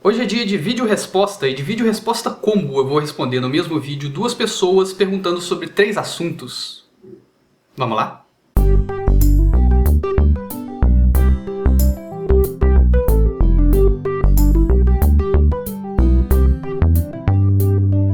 Hoje é dia de vídeo resposta, e de vídeo resposta combo eu vou responder no mesmo vídeo 2 pessoas perguntando sobre 3 assuntos. Vamos lá?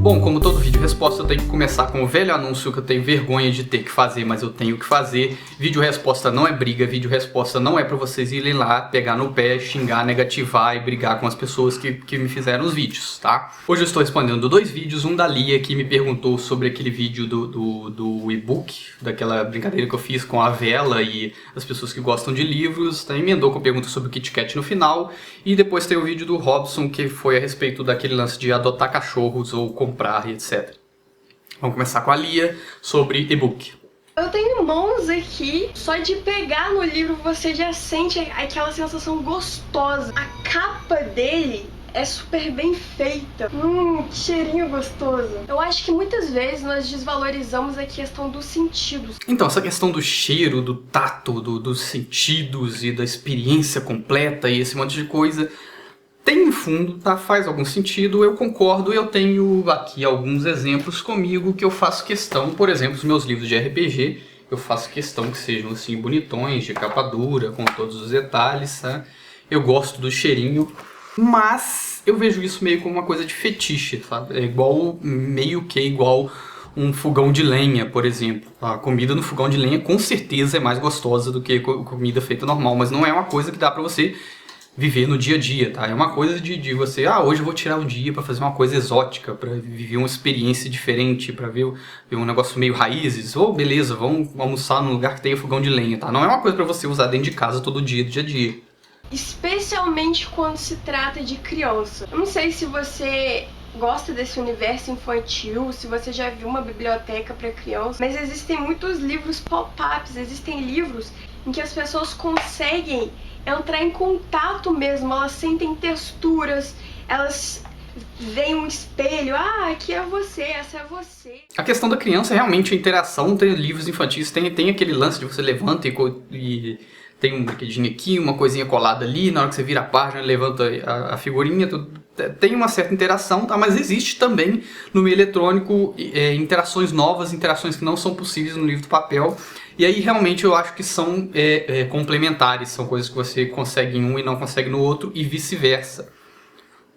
Bom, como todo vídeo resposta eu tenho que começar com o velho anúncio que eu tenho vergonha de ter que fazer, mas eu tenho que fazer. Vídeo resposta não é briga, vídeo resposta não é pra vocês irem lá, pegar no pé, xingar, negativar e brigar com as pessoas que me fizeram os vídeos, tá? Hoje eu estou respondendo 2 vídeos, um da Lia que me perguntou sobre aquele vídeo do e-book, daquela brincadeira que eu fiz com a vela e as pessoas que gostam de livros, tá? Emendou com pergunta sobre o Kit Kat no final, e depois tem o vídeo do Robson que foi a respeito daquele lance de adotar cachorros ou comprar e etc. Vamos começar com a Lia sobre e-book. Eu tenho mãos aqui, só de pegar no livro você já sente aquela sensação gostosa. A capa dele é super bem feita. Que cheirinho gostoso. Eu acho que muitas vezes nós desvalorizamos a questão dos sentidos. Então, essa questão do cheiro, do tato, dos sentidos e da experiência completa e esse monte de coisa tem um fundo, tá? Faz algum sentido, eu concordo. Eu tenho aqui alguns exemplos comigo que eu faço questão, por exemplo, os meus livros de RPG, eu faço questão que sejam assim bonitões, de capa dura, com todos os detalhes, tá? Eu gosto do cheirinho, mas eu vejo isso meio como uma coisa de fetiche, sabe? É igual, meio que igual um fogão de lenha, por exemplo. A comida no fogão de lenha com certeza é mais gostosa do que comida feita normal, mas não é uma coisa que dá pra você viver no dia a dia, tá? É uma coisa de você, hoje eu vou tirar um dia pra fazer uma coisa exótica, pra viver uma experiência diferente, pra ver um negócio meio raízes, beleza, vamos almoçar num lugar que tenha fogão de lenha, tá? Não é uma coisa pra você usar dentro de casa todo dia, dia a dia. Especialmente quando se trata de criança. Eu não sei se você gosta desse universo infantil, se você já viu uma biblioteca para criança, mas existem muitos livros pop-ups, existem livros em que as pessoas conseguem entrar em contato mesmo, elas sentem texturas, elas veem um espelho, aqui é você, essa é você. A questão da criança é realmente a interação entre livros infantis, tem aquele lance de você levanta e tem um brinquedinho aqui, uma coisinha colada ali, na hora que você vira a página, levanta a figurinha, tem uma certa interação, tá? Mas existe também no meio eletrônico interações novas, interações que não são possíveis no livro do papel, e aí realmente eu acho que são complementares, são coisas que você consegue em um e não consegue no outro, e vice-versa.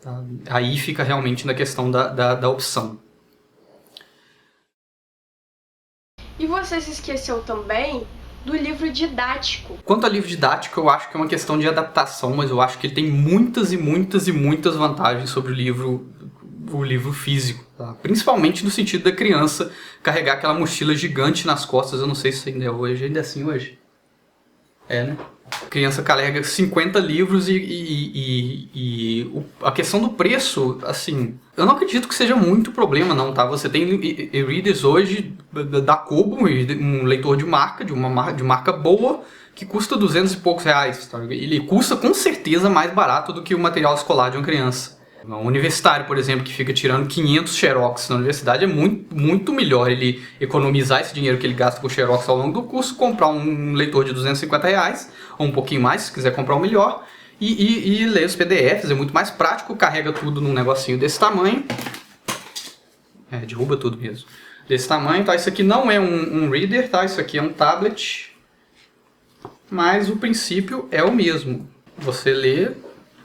Tá? Aí fica realmente na questão da opção. E você se esqueceu também do livro didático. Quanto a livro didático, eu acho que é uma questão de adaptação, mas eu acho que ele tem muitas e muitas e muitas vantagens sobre o livro físico, tá? Principalmente no sentido da criança carregar aquela mochila gigante nas costas. Eu não sei se ainda é hoje, ainda é assim hoje. É, né? A criança carrega 50 livros e a questão do preço, assim, eu não acredito que seja muito problema não, tá? Você tem e-readers hoje da Kobo, um leitor de marca boa, que custa 200 e poucos reais, tá? Ele custa com certeza mais barato do que o material escolar de uma criança. Um universitário, por exemplo, que fica tirando 500 xerox na universidade, é muito melhor ele economizar esse dinheiro que ele gasta com xerox ao longo do curso, comprar um leitor de 250 reais, ou um pouquinho mais, se quiser comprar o melhor, e ler os PDFs, é muito mais prático, carrega tudo num negocinho desse tamanho, derruba tudo mesmo, desse tamanho, tá? Isso aqui não é um reader, tá? Isso aqui é um tablet, mas o princípio é o mesmo, você lê.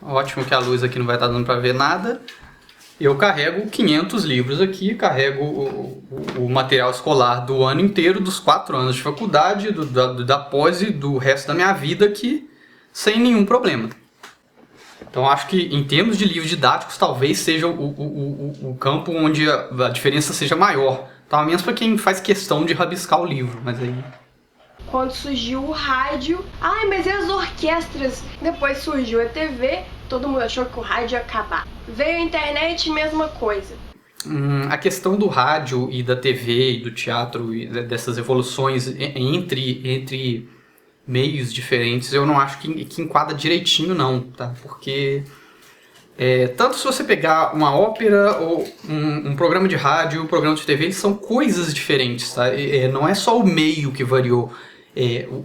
Ótimo que a luz aqui não vai estar dando para ver nada. Eu carrego 500 livros aqui, carrego o material escolar do ano inteiro, dos 4 anos de faculdade, da pós e do resto da minha vida aqui, sem nenhum problema. Então acho que em termos de livros didáticos, talvez seja o campo onde a diferença seja maior. Tá? Menos para quem faz questão de rabiscar o livro, mas aí... Quando surgiu o rádio, mas e as orquestras? Depois surgiu a TV, todo mundo achou que o rádio ia acabar. Veio a internet, mesma coisa. A questão do rádio e da TV e do teatro e dessas evoluções entre meios diferentes, eu não acho que enquadra direitinho não, tá? Porque tanto se você pegar uma ópera ou um programa de rádio, um programa de TV, eles são coisas diferentes, tá? Não é só o meio que variou.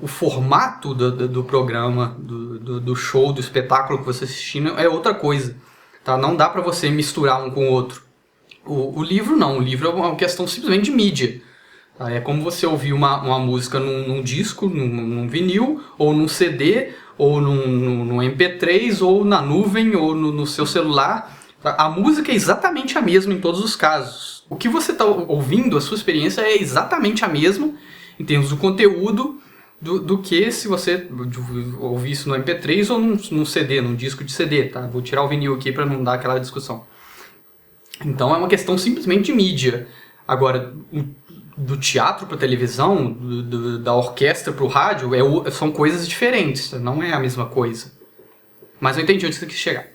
O formato do programa, do show, do espetáculo que você está assistindo é outra coisa. Tá? Não dá para você misturar um com o outro. O livro não, o livro é uma questão simplesmente de mídia. Tá? É como você ouvir uma música num disco, num vinil, ou num CD, ou num MP3, ou na nuvem, ou no seu celular. Tá? A música é exatamente a mesma em todos os casos. O que você está ouvindo, a sua experiência é exatamente a mesma em termos do conteúdo do que se você ouvir isso no MP3 ou num CD, num disco de CD. Tá? Vou tirar o vinil aqui para não dar aquela discussão. Então é uma questão simplesmente de mídia. Agora, do teatro para televisão, da orquestra para o rádio, são coisas diferentes, não é a mesma coisa. Mas eu entendi onde você quis chegar.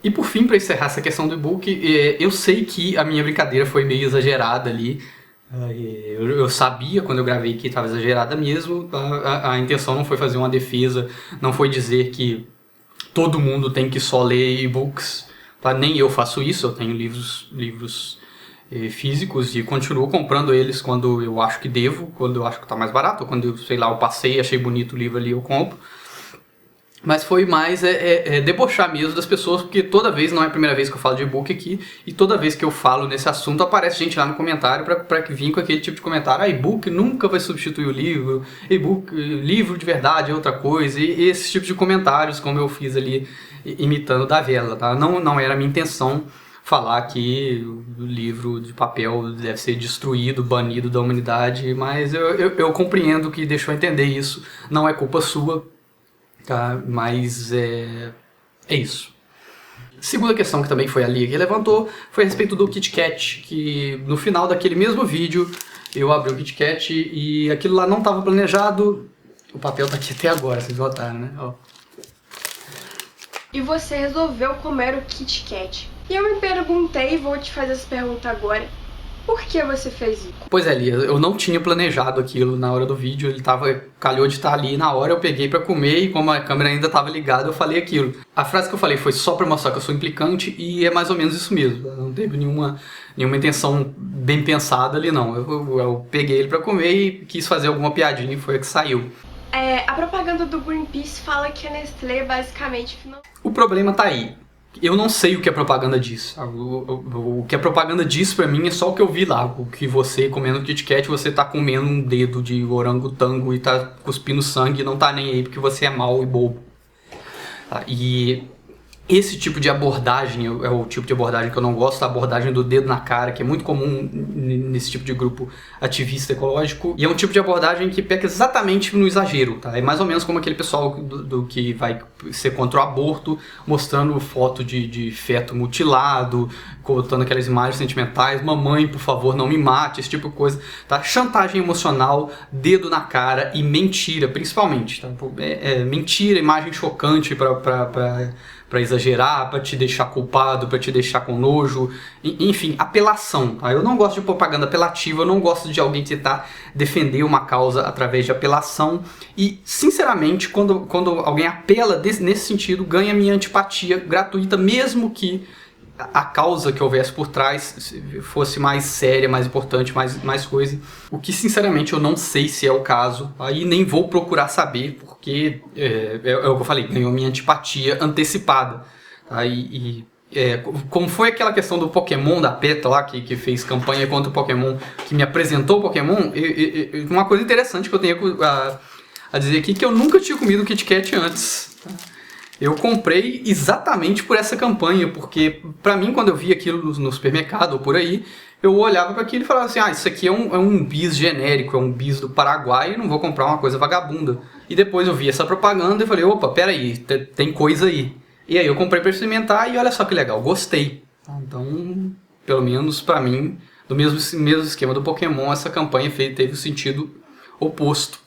E por fim, para encerrar essa questão do e-book, eu sei que a minha brincadeira foi meio exagerada ali. Eu sabia quando eu gravei que estava exagerada mesmo. A intenção não foi fazer uma defesa, não foi dizer que todo mundo tem que só ler e-books. Tá? Nem eu faço isso, eu tenho livros físicos e continuo comprando eles quando eu acho que devo, quando eu acho que está mais barato, ou quando eu passei e achei bonito o livro ali, eu compro. Mas foi mais debochar mesmo das pessoas, porque toda vez, não é a primeira vez que eu falo de e-book aqui, e toda vez que eu falo nesse assunto aparece gente lá no comentário para vir com aquele tipo de comentário: e-book nunca vai substituir o livro, e-book, livro de verdade é outra coisa, e esse tipo de comentários, como eu fiz ali imitando da Vela, tá? Não era a minha intenção falar que o livro de papel deve ser destruído, banido da humanidade, mas eu compreendo que deixou entender isso, não é culpa sua. Tá, mas é isso. Segunda questão que também foi a Lia que levantou foi a respeito do KitKat, que no final daquele mesmo vídeo eu abri o KitKat e aquilo lá não estava planejado. O papel tá aqui até agora, vocês notaram, né? Ó. E você resolveu comer o KitKat. E eu me perguntei, vou te fazer essa pergunta agora: por que você fez isso? Pois é, Lia, eu não tinha planejado aquilo na hora do vídeo, calhou de estar ali na hora, eu peguei pra comer e como a câmera ainda estava ligada, eu falei aquilo. A frase que eu falei foi só pra mostrar que eu sou implicante e é mais ou menos isso mesmo, não teve nenhuma intenção bem pensada ali não. Eu peguei ele pra comer e quis fazer alguma piadinha e foi a que saiu. A propaganda do Greenpeace fala que a Nestlé basicamente... O problema tá aí. Eu não sei o que a propaganda diz. O que a propaganda diz pra mim é só o que eu vi lá. O que você, comendo KitKat, você tá comendo um dedo de orangotango e tá cuspindo sangue e não tá nem aí porque você é mau e bobo. E esse tipo de abordagem é o tipo de abordagem que eu não gosto, a abordagem do dedo na cara, que é muito comum nesse tipo de grupo ativista ecológico. E é um tipo de abordagem que peca exatamente no exagero, tá? É mais ou menos como aquele pessoal do que vai ser contra o aborto, mostrando foto de feto mutilado, colocando aquelas imagens sentimentais: mamãe, por favor, não me mate, esse tipo de coisa, tá? Chantagem emocional, dedo na cara e mentira, principalmente, tá? Mentira, imagem chocante para exagerar, para te deixar culpado, para te deixar com nojo, enfim, apelação. Tá? Eu não gosto de propaganda apelativa, eu não gosto de alguém tentar defender uma causa através de apelação e, sinceramente, quando alguém apela nesse sentido, ganha minha antipatia gratuita, mesmo que a causa que houvesse por trás fosse mais séria, mais importante, mais coisa. O que, sinceramente, eu não sei se é o caso. Aí nem vou procurar saber, porque é o que eu falei, ganhou minha antipatia antecipada. Tá? Como foi aquela questão do Pokémon, da PETA lá, que fez campanha contra o Pokémon, que me apresentou o Pokémon, uma coisa interessante que eu tenho a dizer aqui, que eu nunca tinha comido KitKat antes. Tá? Eu comprei exatamente por essa campanha, porque pra mim, quando eu via aquilo no supermercado ou por aí, eu olhava para aquilo e falava assim: isso aqui é um bis genérico, é um bis do Paraguai, eu não vou comprar uma coisa vagabunda. E depois eu vi essa propaganda e falei: opa, peraí, tem coisa aí. E aí eu comprei para experimentar e olha só que legal, gostei. Então, pelo menos pra mim, do mesmo esquema do Pokémon, essa campanha teve o sentido oposto.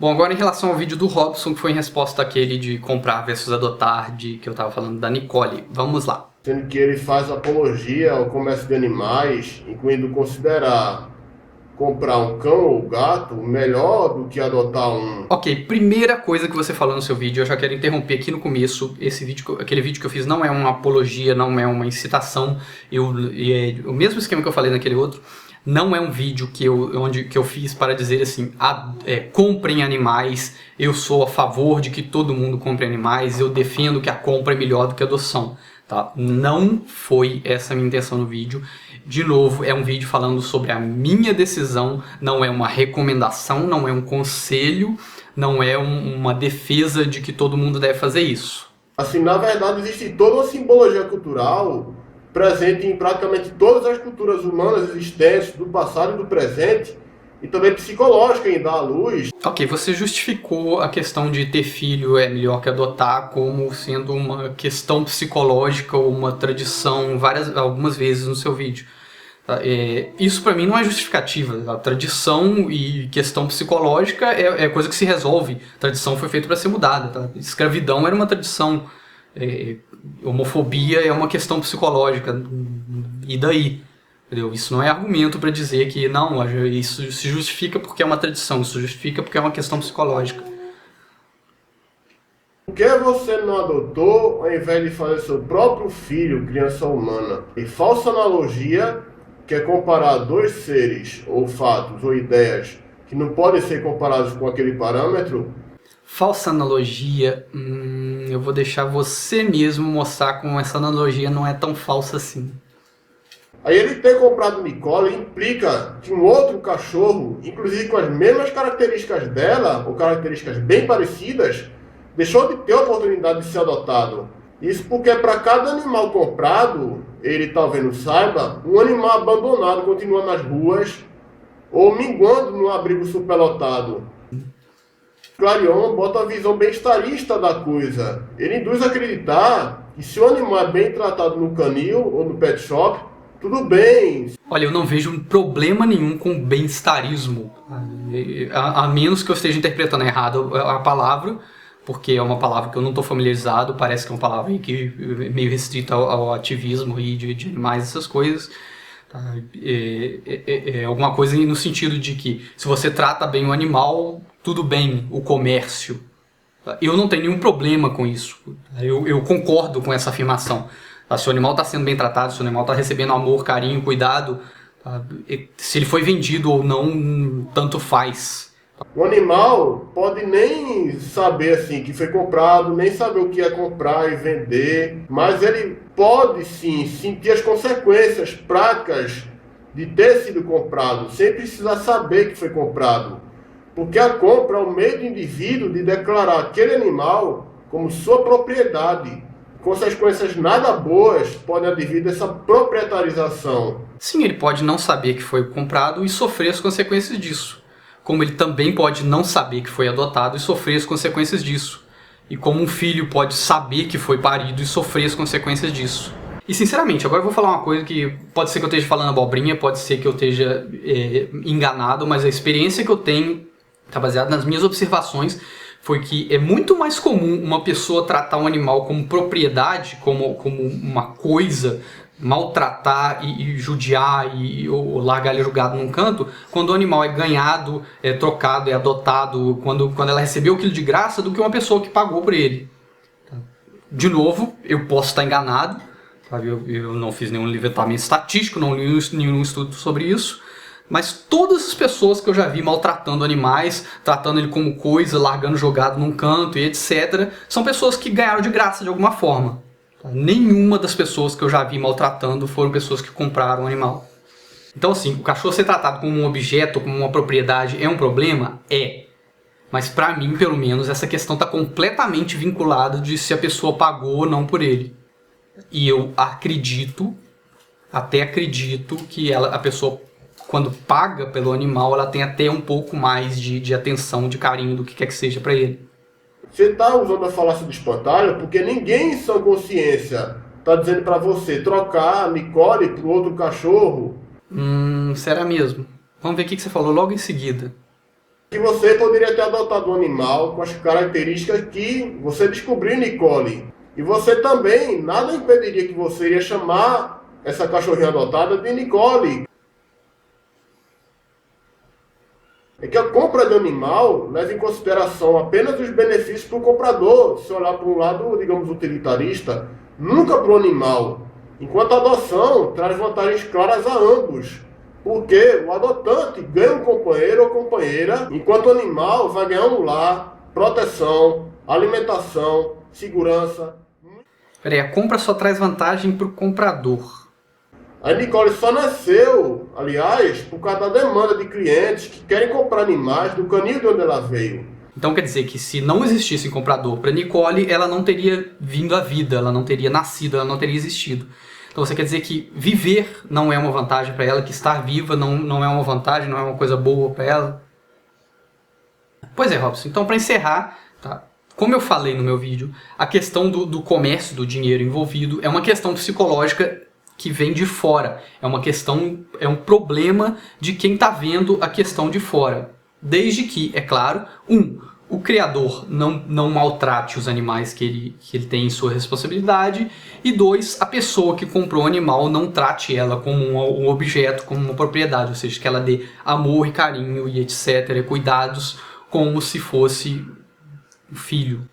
Bom, agora em relação ao vídeo do Robson, que foi em resposta àquele de comprar versus adotar, que eu tava falando da Nicole. Vamos lá. Sendo que ele faz apologia ao comércio de animais, incluindo considerar comprar um cão ou gato melhor do que adotar um... Ok, primeira coisa que você falou no seu vídeo, eu já quero interromper aqui no começo. Aquele vídeo que eu fiz não é uma apologia, não é uma incitação. O mesmo esquema que eu falei naquele outro. Não é um vídeo que eu fiz para dizer assim: comprem animais, eu sou a favor de que todo mundo compre animais, eu defendo que a compra é melhor do que a adoção. tá? Não foi essa a minha intenção no vídeo. De novo, é um vídeo falando sobre a minha decisão, não é uma recomendação, não é um conselho, não é uma defesa de que todo mundo deve fazer isso. Assim, na verdade, existe toda uma simbologia cultural presente em praticamente todas as culturas humanas existentes, do passado e do presente, e também psicológica em dar à luz. Ok, você justificou a questão de ter filho é melhor que adotar como sendo uma questão psicológica ou uma tradição algumas vezes no seu vídeo. Isso pra mim não é justificativa. A tradição e questão psicológica é coisa que se resolve. A tradição foi feita para ser mudada. Tá? Escravidão era uma tradição. Homofobia é uma questão psicológica. E daí? Entendeu? Isso não é argumento para dizer que não, isso se justifica porque é uma tradição, isso justifica porque é uma questão psicológica. Por que você não adotou ao invés de fazer seu próprio filho, criança humana? E falsa analogia, que é comparar dois seres, ou fatos, ou ideias, que não podem ser comparados com aquele parâmetro. Falsa analogia, eu vou deixar você mesmo mostrar como essa analogia não é tão falsa assim. Aí ele ter comprado Nicole implica que um outro cachorro, inclusive com as mesmas características dela, ou características bem parecidas, deixou de ter a oportunidade de ser adotado. Isso porque para cada animal comprado, ele talvez não saiba, um animal abandonado continua nas ruas ou minguando num abrigo superlotado. Clarion bota a visão bem-estarista da coisa. Ele induz a acreditar que se o animal é bem tratado no canil ou no pet shop, tudo bem. Olha, eu não vejo um problema nenhum com bem-estarismo, a menos que eu esteja interpretando errado a palavra, porque é uma palavra que eu não estou familiarizado, parece que é uma palavra que é meio restrita ao ativismo e de animais, essas coisas. Tá? É alguma coisa no sentido de que se você trata bem o animal, tudo bem, o comércio. Eu não tenho nenhum problema com isso, eu concordo com essa afirmação. Se o animal está sendo bem tratado, se o animal está recebendo amor, carinho, cuidado, tá? Se ele foi vendido ou não, tanto faz. O animal pode nem saber assim que foi comprado, nem saber o que é comprar e vender, mas ele pode sim sentir as consequências práticas de ter sido comprado, sem precisar saber que foi comprado. Porque a compra é o meio do indivíduo de declarar aquele animal como sua propriedade. Consequências nada boas podem advir dessa proprietarização. Sim, ele pode não saber que foi comprado e sofrer as consequências disso. Como ele também pode não saber que foi adotado e sofrer as consequências disso. E como um filho pode saber que foi parido e sofrer as consequências disso. E sinceramente, agora eu vou falar uma coisa que pode ser que eu esteja falando abobrinha, pode ser que eu esteja enganado, mas a experiência que eu tenho está baseada nas minhas observações, foi que é muito mais comum uma pessoa tratar um animal como propriedade, como uma coisa, maltratar e judiar ou largar ele jogado num canto, quando o animal é ganhado, é trocado, é adotado, quando ela recebeu aquilo de graça, do que uma pessoa que pagou por ele. De novo, eu posso estar enganado, sabe? Eu não fiz nenhum levantamento estatístico, não li nenhum estudo sobre isso, mas todas as pessoas que eu já vi maltratando animais, tratando ele como coisa, largando jogado num canto e etc., são pessoas que ganharam de graça de alguma forma. Nenhuma das pessoas que eu já vi maltratando foram pessoas que compraram o animal. Então assim, o cachorro ser tratado como um objeto, como uma propriedade, é um problema? É. Mas pra mim, pelo menos, essa questão está completamente vinculada de se a pessoa pagou ou não por ele. E eu acredito, até acredito que a pessoa, quando paga pelo animal, ela tem até um pouco mais de atenção, de carinho, do que quer que seja pra ele. Você está usando a falácia do espantalho porque ninguém em sua consciência está dizendo para você trocar a Nicole por outro cachorro. Será mesmo? Vamos ver o que você falou logo em seguida. Que você poderia ter adotado um animal com as características que você descobriu em Nicole. E você também, nada impediria que você iria chamar essa cachorrinha adotada de Nicole. É que a compra de animal leva em consideração apenas os benefícios para o comprador, se olhar para um lado, digamos, utilitarista, nunca para o animal. Enquanto a adoção traz vantagens claras a ambos, porque o adotante ganha um companheiro ou companheira, enquanto o animal vai ganhar um lar, proteção, alimentação, segurança. Peraí, a compra só traz vantagem pro comprador. A Nicole só nasceu, aliás, por causa da demanda de clientes que querem comprar animais do canil de onde ela veio. Então quer dizer que se não existisse comprador para Nicole, ela não teria vindo à vida, ela não teria nascido, ela não teria existido. Então você quer dizer que viver não é uma vantagem para ela, que estar viva não é uma vantagem, não é uma coisa boa para ela? Pois é, Robson. Então para encerrar, tá? Como eu falei no meu vídeo, a questão do comércio, do dinheiro envolvido, é uma questão psicológica que vem de fora. É uma questão, é um problema de quem está vendo a questão de fora. Desde que, é claro, o criador não maltrate os animais que ele tem em sua responsabilidade, e 2, a pessoa que comprou o animal não trate ela como um objeto, como uma propriedade, ou seja, que ela dê amor e carinho e etc, cuidados, como se fosse um filho.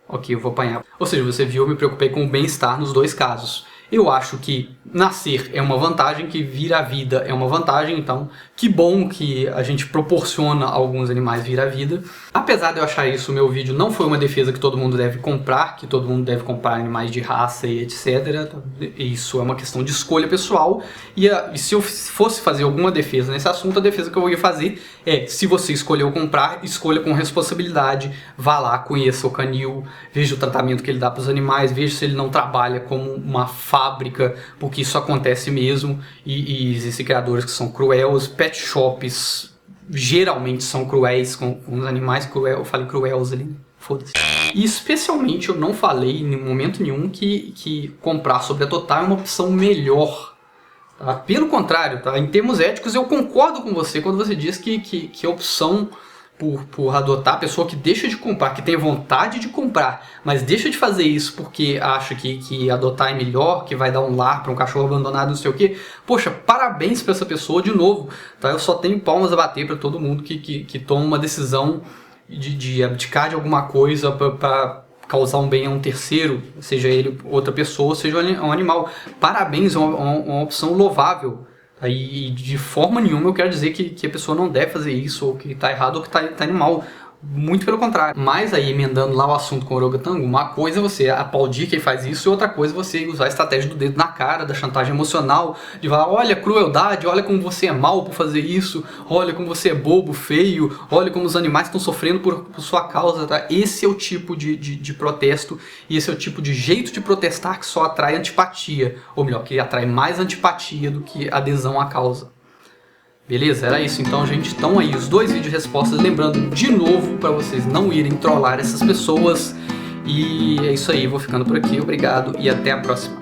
Ok, eu vou apanhar. Ou seja, você viu, eu me preocupei com o bem-estar nos dois casos. Eu acho que nascer é uma vantagem, que vir à vida é uma vantagem, então que bom que a gente proporciona a alguns animais vir à vida. Apesar de eu achar isso, o meu vídeo não foi uma defesa que todo mundo deve comprar, que todo mundo deve comprar animais de raça e etc. Isso é uma questão de escolha pessoal, e se eu fosse fazer alguma defesa nesse assunto, a defesa que eu ia fazer é: se você escolheu comprar, escolha com responsabilidade, vá lá, conheça o canil, veja o tratamento que ele dá para os animais, veja se ele não trabalha como uma fábrica, porque isso acontece mesmo, e existem criadores que são cruéis, pet shops geralmente são cruéis com os animais, eu falei cruéis ali, foda-se. E especialmente eu não falei em momento nenhum que comprar sobre a Total é uma opção melhor. Tá? Pelo contrário, tá? Em termos éticos eu concordo com você quando você diz que a opção por adotar a pessoa que deixa de comprar, que tem vontade de comprar, mas deixa de fazer isso porque acha que adotar é melhor, que vai dar um lar para um cachorro abandonado, não sei o que. Poxa, parabéns para essa pessoa de novo. Tá? Eu só tenho palmas a bater para todo mundo que toma uma decisão de abdicar de alguma coisa para causar um bem a um terceiro, seja ele outra pessoa, seja um animal. Parabéns, é uma opção louvável. E de forma nenhuma eu quero dizer que a pessoa não deve fazer isso, ou que está errado, ou que está indo mal. Muito pelo contrário. Mas aí, emendando lá o assunto com o Orogatango, uma coisa é você aplaudir quem faz isso, e outra coisa é você usar a estratégia do dedo na cara, da chantagem emocional, de falar: olha a crueldade, olha como você é mal por fazer isso, olha como você é bobo, feio, olha como os animais estão sofrendo por sua causa. Tá? Esse é o tipo de protesto, e esse é o tipo de jeito de protestar que só atrai antipatia, ou melhor, que atrai mais antipatia do que adesão à causa. Beleza? Era isso então, gente. Então aí, os 2 vídeos respostas. Lembrando de novo para vocês não irem trollar essas pessoas. E é isso aí, vou ficando por aqui. Obrigado e até a próxima.